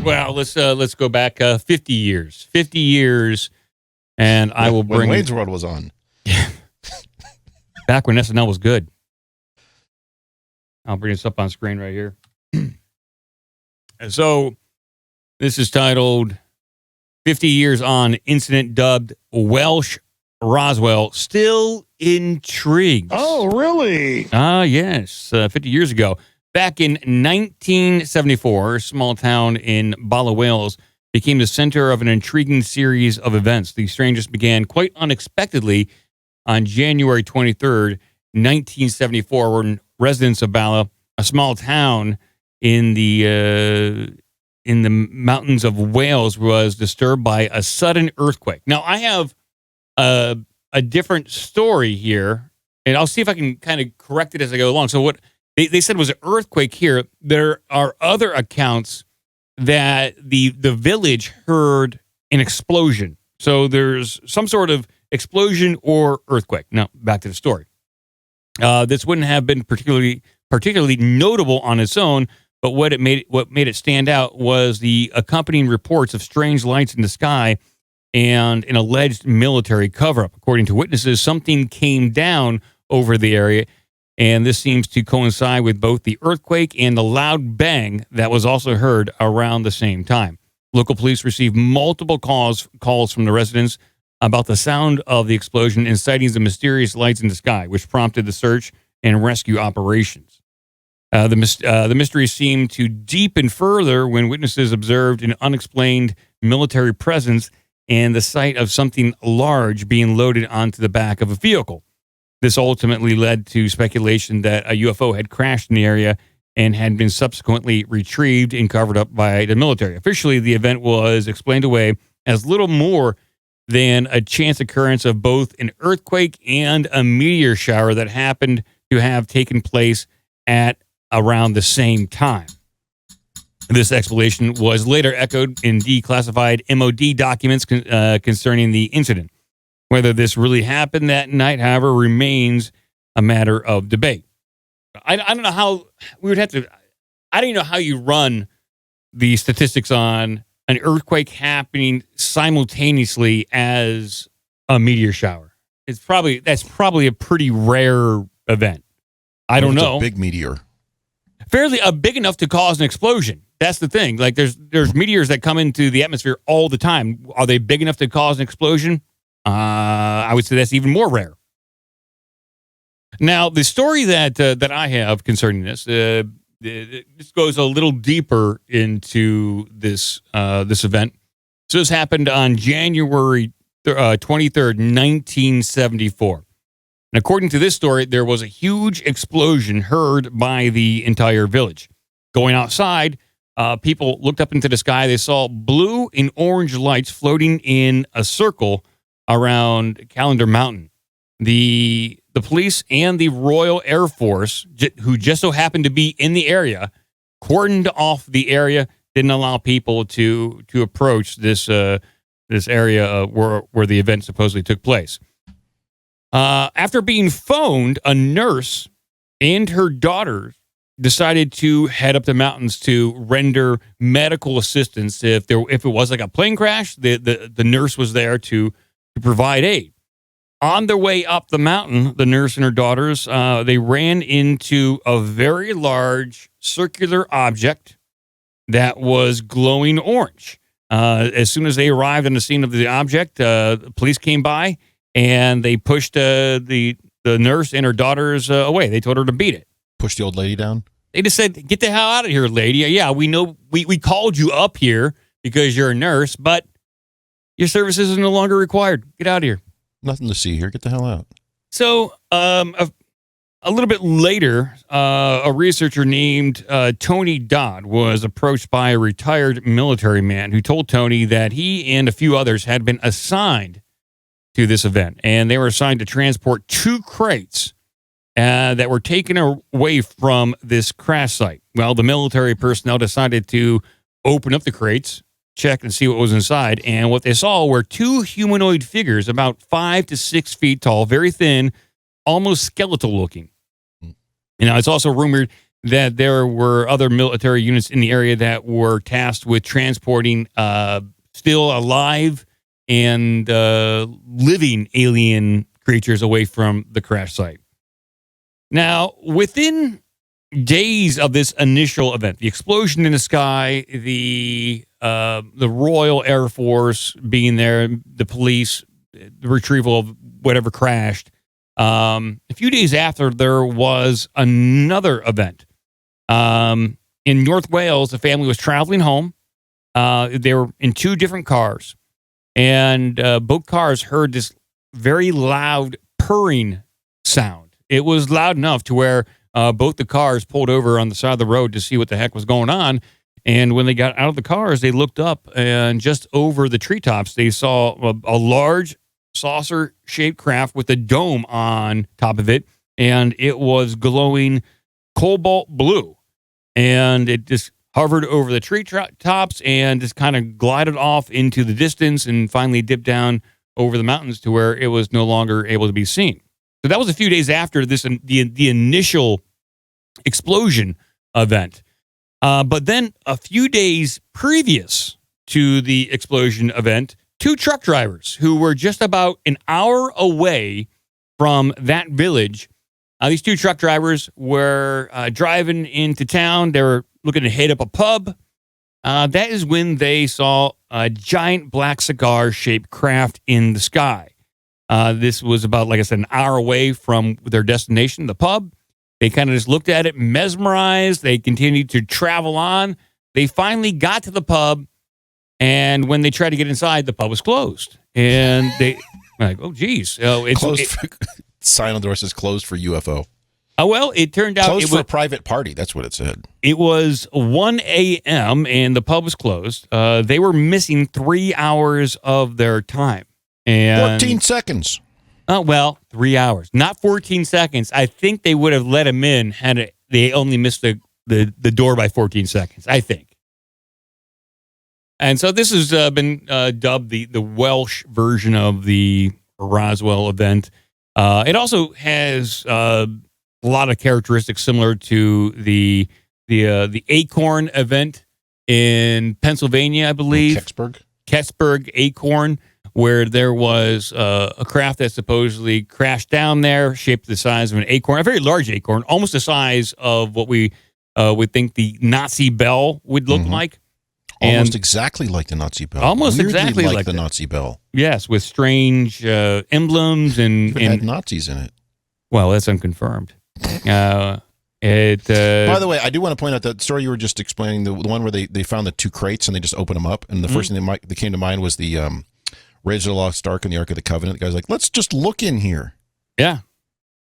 Well, let's go back 50 years. 50 years, and I will bring... When Wayne's World was on. Yeah. Back when SNL was good. I'll bring this up on screen right here. And so, this is titled 50 Years On, Incident Dubbed Welsh Roswell Still Intrigued. Oh, really? Yes. 50 years ago. Back in 1974, a small town in Bala, Wales, became the center of an intriguing series of events. The strangest began quite unexpectedly on January 23rd, 1974, when residents of Bala, a small town in the mountains of Wales, was disturbed by a sudden earthquake. Now, I have a different story here, and I'll see if I can kind of correct it as I go along. So what they said was an earthquake here. There are other accounts that the village heard an explosion. So there's some sort of explosion or earthquake. Now, back to the story. This wouldn't have been particularly notable on its own, but what made it stand out was the accompanying reports of strange lights in the sky and an alleged military cover-up. According to witnesses, something came down over the area, and this seems to coincide with both the earthquake and the loud bang that was also heard around the same time. Local police received multiple calls from the residents about the sound of the explosion and sightings of mysterious lights in the sky, which prompted the search and rescue operations. The mystery seemed to deepen further when witnesses observed an unexplained military presence and the sight of something large being loaded onto the back of a vehicle. This ultimately led to speculation that a UFO had crashed in the area and had been subsequently retrieved and covered up by the military. Officially, the event was explained away as little more than a chance occurrence of both an earthquake and a meteor shower that happened to have taken place at around the same time. This explanation was later echoed in declassified MOD documents concerning the incident. Whether this really happened that night, however, remains a matter of debate. I don't know how we would have to. I don't know how you run the statistics on an earthquake happening simultaneously as a meteor shower. That's probably a pretty rare event. I don't know. A big meteor, fairly big enough to cause an explosion. That's the thing. Like there's meteors that come into the atmosphere all the time. Are they big enough to cause an explosion? I would say that's even more rare. Now, the story that I have concerning this, this goes a little deeper into this event. So this happened on January 23rd, 1974. And according to this story, there was a huge explosion heard by the entire village. Going outside, people looked up into the sky. They saw blue and orange lights floating in a circle around Calendar Mountain. The police and the Royal Air Force, who just so happened to be in the area, cordoned off the area, didn't allow people to approach this area where the event supposedly took place. After being phoned, a nurse and her daughter decided to head up the mountains to render medical assistance. If it was like a plane crash, the nurse was there to provide aid. On their way up the mountain, the nurse and her daughters, they ran into a very large circular object that was glowing orange. As soon as they arrived on the scene of the object, police came by and they pushed the nurse and her daughters away. They told her to beat it. Push the old lady down? They just said, "Get the hell out of here, lady. Yeah, we know we called you up here because you're a nurse, but your services are no longer required. Get out of here. Nothing to see here. Get the hell out." So a little bit later, a researcher named Tony Dodd was approached by a retired military man who told Tony that he and a few others had been assigned to this event, and they were assigned to transport 2 crates that were taken away from this crash site. Well, the military personnel decided to open up the crates, check and see what was inside, and what they saw were 2 humanoid figures about 5 to 6 feet tall, very thin, almost skeletal looking. You know, it's also rumored that there were other military units in the area that were tasked with transporting still alive and living alien creatures away from the crash site. Now, within days of this initial event, the explosion in the sky, the Royal Air Force being there, the police, the retrieval of whatever crashed, a few days after, there was another event. In North Wales, the family was traveling home. They were in two different cars, and both cars heard this very loud purring sound. It was loud enough to where both the cars pulled over on the side of the road to see what the heck was going on. And when they got out of the cars, they looked up, and just over the treetops, they saw a large saucer-shaped craft with a dome on top of it, and it was glowing cobalt blue. And it just hovered over the tree tops and just kind of glided off into the distance and finally dipped down over the mountains to where it was no longer able to be seen. So that was a few days after this, the initial explosion event. But then a few days previous to the explosion event, two truck drivers who were just about an hour away from that village. These two truck drivers were driving into town. They were looking to hit up a pub. That is when they saw a giant black cigar-shaped craft in the sky. This was about, like I said, an hour away from their destination, the pub. They kind of just looked at it, mesmerized. They continued to travel on. They finally got to the pub, and when they tried to get inside, the pub was closed. And they like, oh, geez. It's Closed. Sign on the door says closed for UFO. Well, it turned out Closed for a private party. That's what it said. It was 1 a.m. and the pub was closed. They were missing 3 hours of their time. And 14 seconds. Oh, well, 3 hours. Not 14 seconds. I think they would have let him in had they only missed the door by 14 seconds, I think. And so this has been dubbed the Welsh version of the Roswell event. It also has a lot of characteristics similar to the Acorn event in Pennsylvania, I believe. Kecksburg Acorn, where there was a craft that supposedly crashed down there, shaped the size of an acorn, a very large acorn, almost the size of what we would think the Nazi bell would look like. Almost exactly like the Nazi bell. Almost Weirdly exactly like the Nazi bell. Yes, with strange emblems and had Nazis in it. Well, that's unconfirmed. By the way, I do want to point out that story you were just explaining, the one where they found the two crates and they just opened them up, and the first thing that came to mind was the Raiders of the Lost Ark and the Ark of the Covenant. The guy's like, let's just look in here. Yeah.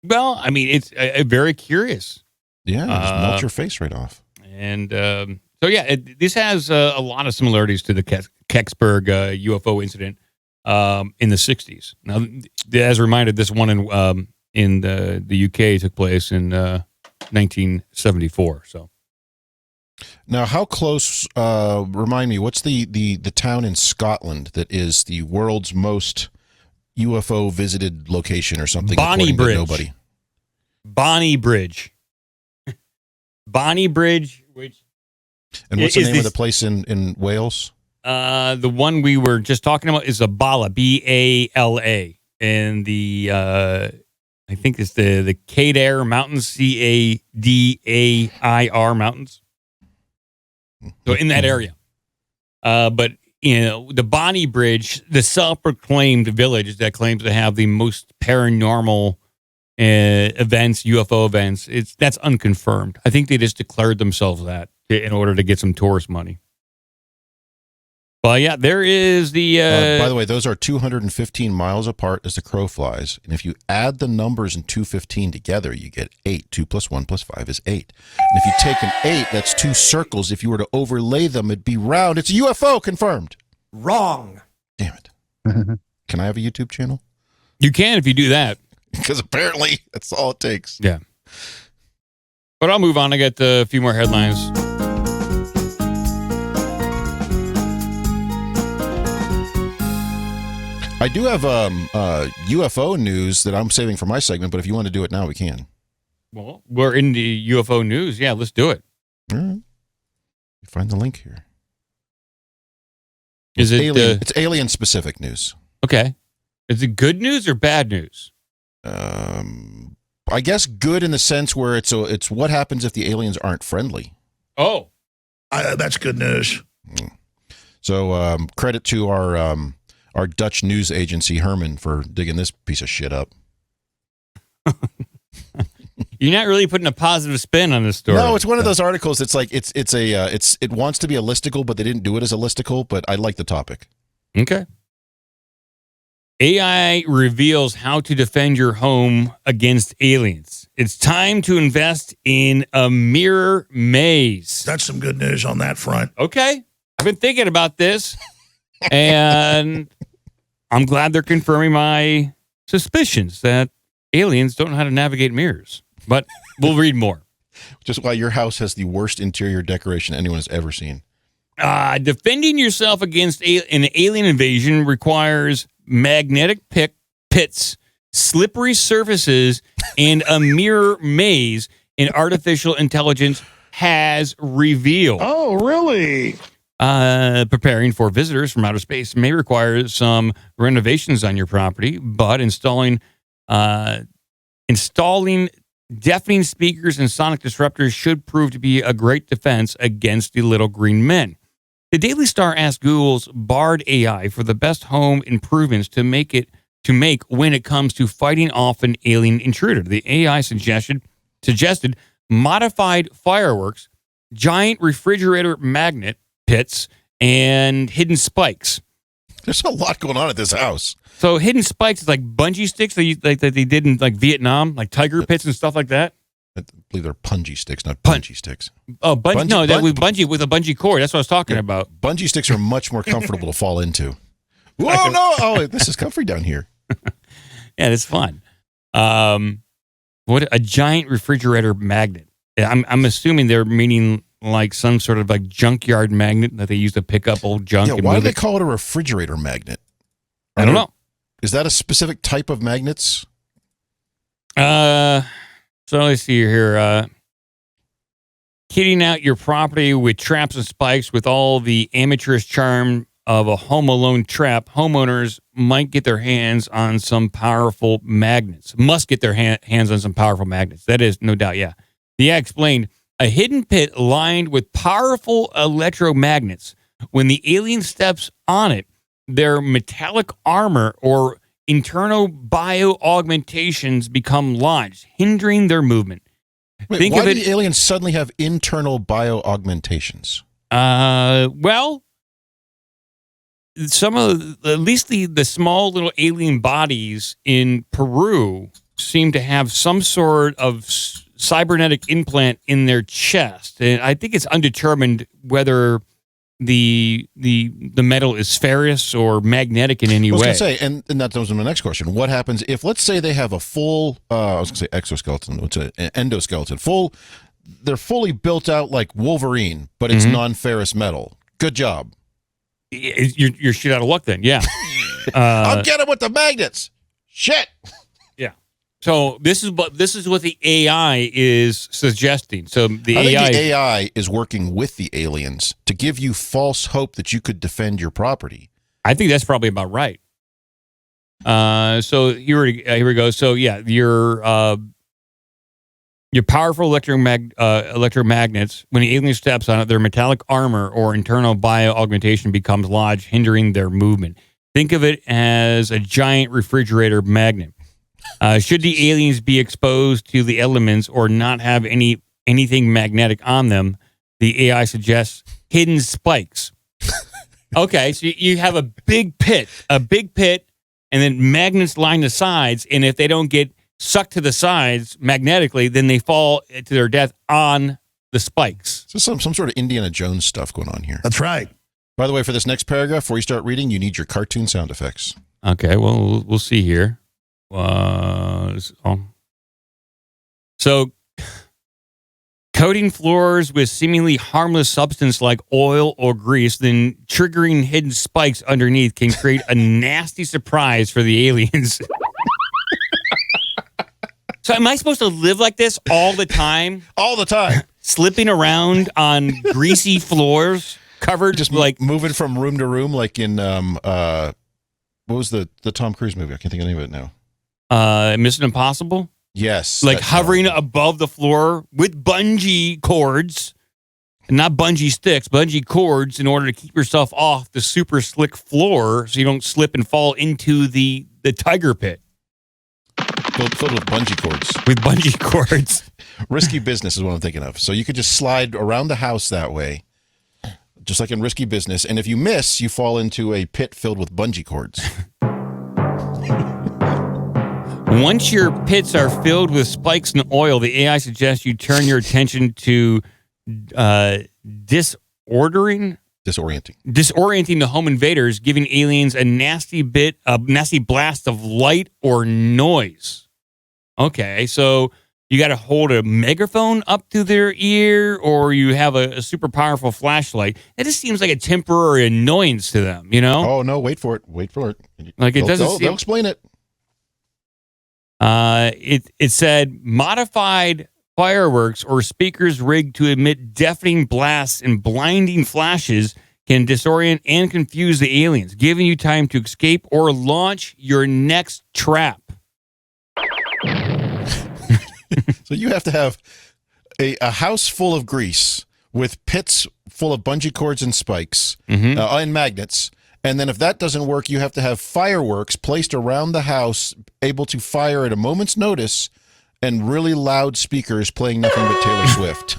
Well, I mean, it's very curious. Yeah, just melt your face right off. And so, yeah, this has a lot of similarities to the Kecksburg UFO incident in the 60s. Now, as a reminder, this one in the UK took place in 1974. So, now, how close? Remind me, what's the town in Scotland that is the world's most UFO visited location or something? Bonnybridge. Nobody. Bonnybridge. Bonnybridge, which. And what's the name of the place in Wales? The one we were just talking about is Bala, Bala, and the I think it's the Cadair Mountains, Cadair Mountains. So in that area, but you know, the Bonnybridge, the self-proclaimed village that claims to have the most paranormal events, UFO events, that's unconfirmed. I think they just declared themselves that in order to get some tourist money. But yeah, there is the... by the way, those are 215 miles apart as the crow flies. And if you add the numbers in 215 together, you get 8. 2 plus 1 plus 5 is 8. And if you take an 8, that's 2 circles. If you were to overlay them, it'd be round. It's a UFO, confirmed. Wrong. Damn it. Can I have a YouTube channel? You can if you do that. Because apparently that's all it takes. Yeah. But I'll move on. I got a few more headlines. I do have UFO news that I'm saving for my segment, but if you want to do it now, we can. Well, we're in the UFO news. Yeah, let's do it. All right. You find the link here. Is it alien? It's alien specific news. Okay. Is it good news or bad news? I guess good in the sense where it's what happens if the aliens aren't friendly. Oh, that's good news. So credit to our Dutch news agency Herman for digging this piece of shit up. You're not really putting a positive spin on this story. No, it's one of those articles. It's like it wants to be a listicle, but they didn't do it as a listicle. But I like the topic. Okay. AI reveals how to defend your home against aliens. It's time to invest in a mirror maze. That's some good news on that front. Okay. I've been thinking about this, and I'm glad they're confirming my suspicions that aliens don't know how to navigate mirrors. But we'll read more. Just why your house has the worst interior decoration anyone has ever seen. Defending yourself against an alien invasion requires magnetic pits, slippery surfaces, and a mirror maze, an artificial intelligence has revealed. Oh, really? Preparing for visitors from outer space may require some renovations on your property, but installing deafening speakers and sonic disruptors should prove to be a great defense against the little green men. The Daily Star asked Google's Bard AI for the best home improvements to make when it comes to fighting off an alien intruder. The AI suggested modified fireworks, giant refrigerator magnet pits, and hidden spikes. There's a lot going on at this house. So hidden spikes is like bungee sticks that they did in like Vietnam, like tiger pits and stuff like that. I believe they're punji sticks, not bungee sticks. Oh, bungee with a bungee cord. That's what I was talking about. Bungee sticks are much more comfortable to fall into. Whoa, no! Oh, this is comfy down here. Yeah, it's fun. What a giant refrigerator magnet. I'm assuming they're meaning like some sort of like junkyard magnet that they use to pick up old junk. Yeah, why do they call it a refrigerator magnet? I don't know. Is that a specific type of magnets? So let's see here. Kitting out your property with traps and spikes with all the amateurish charm of a Home Alone trap, homeowners might get their hands on some powerful magnets. Must get their hands on some powerful magnets. That is, no doubt, yeah. The ad explained, a hidden pit lined with powerful electromagnets. When the alien steps on it, their metallic armor or internal bio-augmentations become lodged, hindering their movement. Wait, why do the aliens suddenly have internal bio-augmentations? Well, some of at least the small little alien bodies in Peru seem to have some sort of cybernetic implant in their chest, and I think it's undetermined whether the metal is ferrous or magnetic in any way. I was going to say, and that was my next question. What happens if, let's say, they have a full, I was going to say exoskeleton, it's an endoskeleton, they're fully built out like Wolverine, but it's non-ferrous metal. Good job. You're shit out of luck then, yeah. I'll get them with the magnets. Shit. Yeah. So this is what the AI is suggesting. So the AI is working with the aliens to give you false hope that you could defend your property. I think that's probably about right. So here we go. So yeah, your powerful electromagnets, when the alien steps on it, their metallic armor or internal bio-augmentation becomes lodged, hindering their movement. Think of it as a giant refrigerator magnet. Should the aliens be exposed to the elements or not have anything magnetic on them, the AI suggests hidden spikes. Okay, so you have a big pit, and then magnets line the sides, and if they don't get sucked to the sides magnetically, then they fall to their death on the spikes. So some sort of Indiana Jones stuff going on here. That's right. By the way, for this next paragraph, before you start reading, you need your cartoon sound effects. Okay, well, we'll see here. So, coating floors with seemingly harmless substance like oil or grease, then triggering hidden spikes underneath can create a nasty surprise for the aliens. So am I supposed to live like this all the time? All the time. Slipping around on greasy floors, covered Just like moving from room to room, like in what was the Tom Cruise movie? I can't think of the name of it now. Mission Impossible? Yes. Like that's hovering one. above the floor with bungee cords, not bungee sticks, bungee cords in order to keep yourself off the super slick floor so you don't slip and fall into the tiger pit Filled with bungee cords. with bungee cords. Risky Business is what I'm thinking of. So you could just slide around the house that way, just like in Risky Business. And if you miss, you fall into a pit filled with bungee cords. Once your pits are filled with spikes and oil, the AI suggests you turn your attention to disorienting the home invaders, giving aliens a nasty blast of light or noise. Okay, so you got to hold a megaphone up to their ear, or you have a super powerful flashlight. It just seems like a temporary annoyance to them, you know? Oh, no, wait for it. Like it doesn't seem... They'll explain it. It said modified fireworks or speakers rigged to emit deafening blasts and blinding flashes can disorient and confuse the aliens, giving you time to escape or launch your next trap. So you have to have a house full of grease with pits full of bungee cords and spikes and magnets. And then if that doesn't work, you have to have fireworks placed around the house, able to fire at a moment's notice, and really loud speakers playing nothing but Taylor Swift.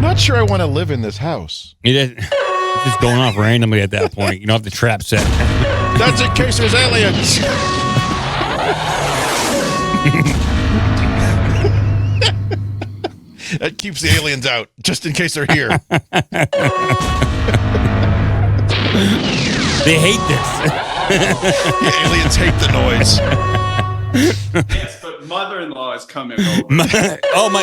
Not sure I want to live in this house. It's just going off randomly at that point. You don't have the trap set. That's in case there's aliens. That keeps the aliens out, just in case they're here. They hate this. The aliens hate the noise. Yes, but mother-in-law is coming over. Oh my!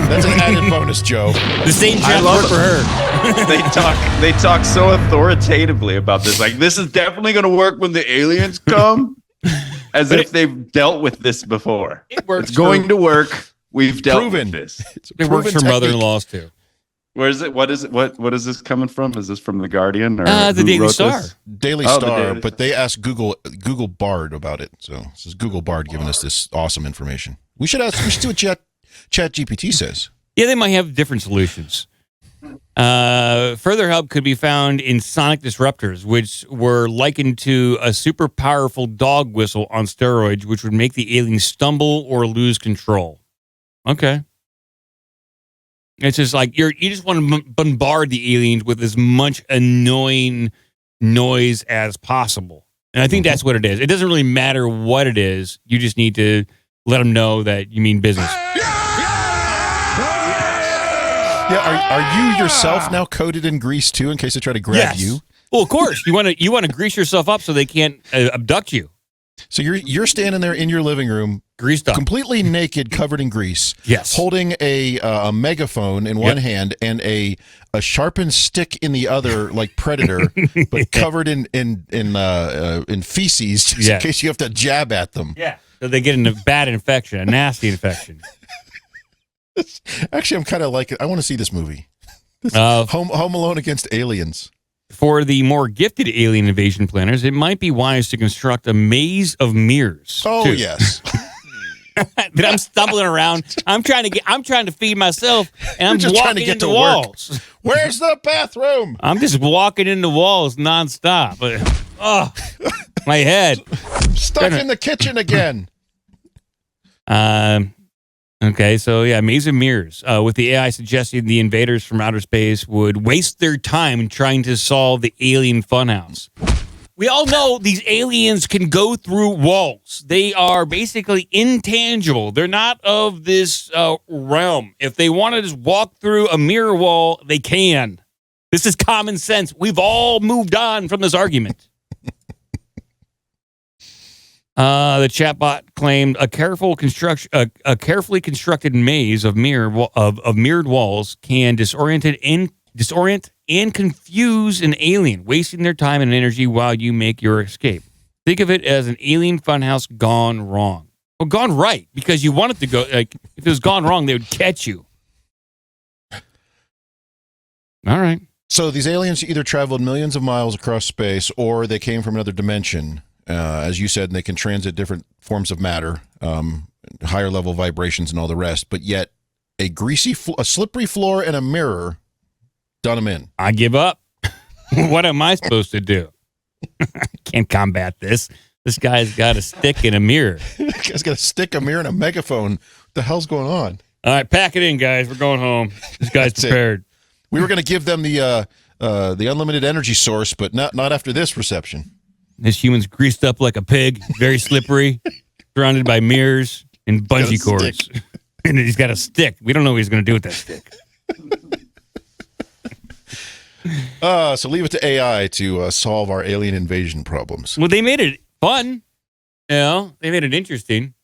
That's an added bonus, Joe. The same job worked for her. They talk so authoritatively about this. Like, this is definitely going to work when the aliens come, as if they've dealt with this before. It works. It's going to work. We've dealt Proven. with this. It works for mother-in-laws too. Where is it? What is it? What is this coming from? Is this from the Guardian or The who Daily wrote Star. this? Daily Oh, the Star, Daily but they asked Google Bard about it. So this is Google Bard giving us this awesome information. We should see what Chat GPT says. Yeah, they might have different solutions. Further help could be found in sonic disruptors, which were likened to a super powerful dog whistle on steroids, which would make the aliens stumble or lose control. Okay. It's just like you just want to bombard the aliens with as much annoying noise as possible. And I think that's what it is. It doesn't really matter what it is. You just need to let them know that you mean business. Yeah, are you yourself now coated in grease too, in case they try to grab you? Well, of course. You want to grease yourself up so they can't abduct you. So you're standing there in your living room, Greased up. completely naked, covered in grease. Yes. Holding a megaphone in one hand and a sharpened stick in the other, like Predator, but covered in feces, just in case you have to jab at them. Yeah. So they get a bad infection, a nasty infection. Actually, I'm kind of like it. I want to see this movie. Home Alone against aliens. For the more gifted alien invasion planners, it might be wise to construct a maze of mirrors. Oh, too. yes. But I'm stumbling around. I'm trying to feed myself, and I'm just walking trying to get into to walls. work. Where's the bathroom? I'm just walking into walls nonstop. Oh, my head. Stuck in the kitchen again. Okay, so yeah, maze of mirrors. With the AI suggesting the invaders from outer space would waste their time trying to solve the alien funhouse. We all know these aliens can go through walls. They are basically intangible. They're not of this realm. If they want to just walk through a mirror wall, they can. This is common sense. We've all moved on from this argument. The chatbot claimed a carefully constructed maze of mirrored walls can disorient and confuse an alien, wasting their time and energy while you make your escape. Think of it as an alien funhouse gone wrong. Well, gone right, because you want it to go, like, if it was gone wrong, they would catch you. All right. So these aliens either traveled millions of miles across space or they came from another dimension, as you said, and they can transit different forms of matter, higher level vibrations and all the rest, but yet a slippery floor and a mirror done them in. I give up. What am I supposed to do? I can't combat this. This guy's got a stick and a mirror. This guy's got a stick, a mirror, and a megaphone. What the hell's going on? All right, pack it in, guys. We're going home. This guy's prepared. We were going to give them the unlimited energy source, but not after this reception. This human's greased up like a pig, very slippery, surrounded by mirrors and bungee cords. And he's got a stick. We don't know what he's going to do with that stick. So leave it to AI to solve our alien invasion problems. Well, they made it fun. You know, they made it interesting.